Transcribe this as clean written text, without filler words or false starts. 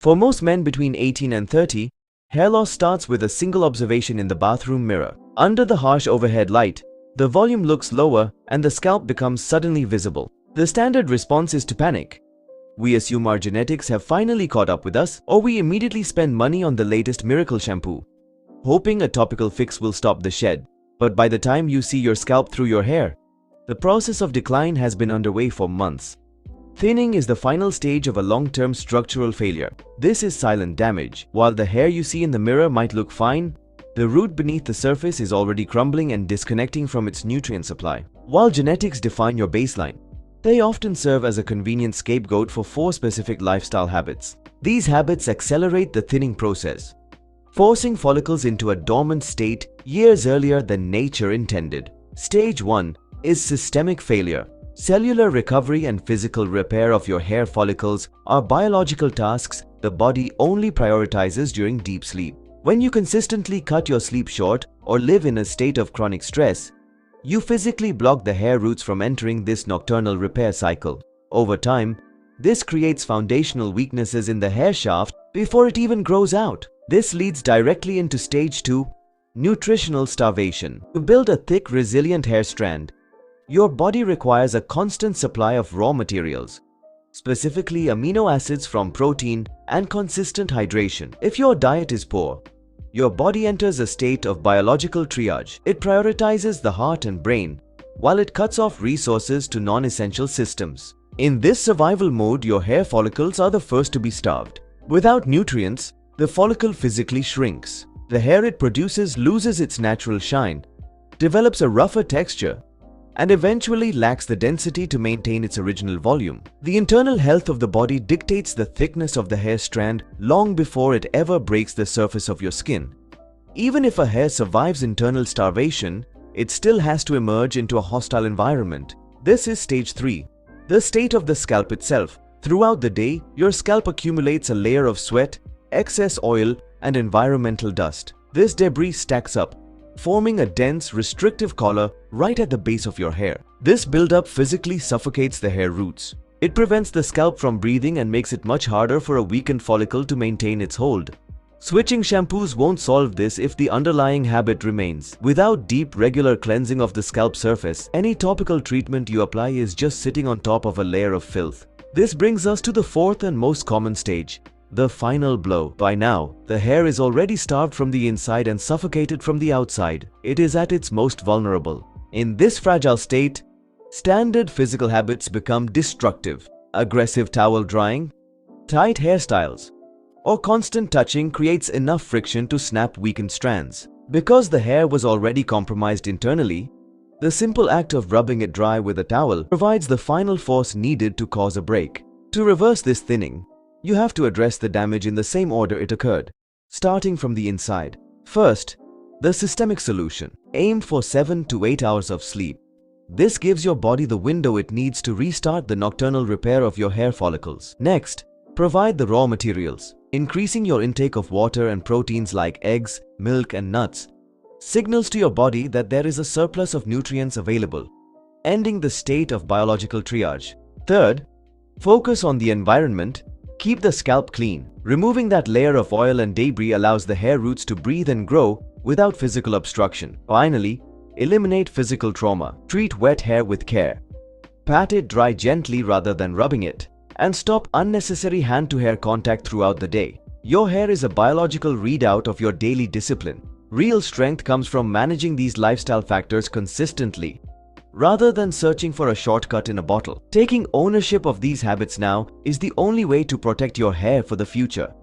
For most men between 18 and 30, hair loss starts with a single observation in the bathroom mirror. Under the harsh overhead light, the volume looks lower and the scalp becomes suddenly visible. The standard response is to panic. We assume our genetics have finally caught up with us, or we immediately spend money on the latest miracle shampoo, hoping a topical fix will stop the shed. But by the time you see your scalp through your hair, the process of decline has been underway for months. Thinning is the final stage of a long-term structural failure. This is silent damage. While the hair you see in the mirror might look fine, the root beneath the surface is already crumbling and disconnecting from its nutrient supply. While genetics define your baseline, they often serve as a convenient scapegoat for 4 specific lifestyle habits. These habits accelerate the thinning process, forcing follicles into a dormant state years earlier than nature intended. Stage 1 is systemic failure. Cellular recovery and physical repair of your hair follicles are biological tasks the body only prioritizes during deep sleep. When you consistently cut your sleep short or live in a state of chronic stress, you physically block the hair roots from entering this nocturnal repair cycle. Over time, this creates foundational weaknesses in the hair shaft before it even grows out. This leads directly into stage 2, nutritional starvation. To build a thick, resilient hair strand, your body requires a constant supply of raw materials, specifically amino acids from protein and consistent hydration. If your diet is poor, your body enters a state of biological triage. It prioritizes the heart and brain, while it cuts off resources to non-essential systems. In this survival mode, your hair follicles are the first to be starved. Without nutrients, the follicle physically shrinks. The hair it produces loses its natural shine, develops a rougher texture, and eventually lacks the density to maintain its original volume. The internal health of the body dictates the thickness of the hair strand long before it ever breaks the surface of your skin. Even if a hair survives internal starvation, it still has to emerge into a hostile environment. This is stage 3, the state of the scalp itself. Throughout the day, your scalp accumulates a layer of sweat, excess oil, and environmental dust. This debris stacks up, forming a dense, restrictive collar right at the base of your hair. This buildup physically suffocates the hair roots. It prevents the scalp from breathing and makes it much harder for a weakened follicle to maintain its hold. Switching shampoos won't solve this if the underlying habit remains. Without deep, regular cleansing of the scalp surface, any topical treatment you apply is just sitting on top of a layer of filth. This brings us to the 4th and most common stage, the final blow. By now, the hair is already starved from the inside and suffocated from the outside. It is at its most vulnerable. In this fragile state, standard physical habits become destructive. Aggressive towel drying, tight hairstyles, or constant touching creates enough friction to snap weakened strands. Because the hair was already compromised internally, the simple act of rubbing it dry with a towel provides the final force needed to cause a break. To reverse this thinning, you have to address the damage in the same order it occurred, starting from the inside. First, the systemic solution. Aim for 7 to 8 hours of sleep. This gives your body the window it needs to restart the nocturnal repair of your hair follicles. Next, provide the raw materials. Increasing your intake of water and proteins like eggs, milk, and nuts signals to your body that there is a surplus of nutrients available, ending the state of biological triage. Third, focus on the environment. Keep the scalp clean. Removing that layer of oil and debris allows the hair roots to breathe and grow without physical obstruction. Finally, eliminate physical trauma. Treat wet hair with care. Pat it dry gently rather than rubbing it, and stop unnecessary hand-to-hair contact throughout the day. Your hair is a biological readout of your daily discipline. Real strength comes from managing these lifestyle factors consistently, rather than searching for a shortcut in a bottle. Taking ownership of these habits now is the only way to protect your hair for the future.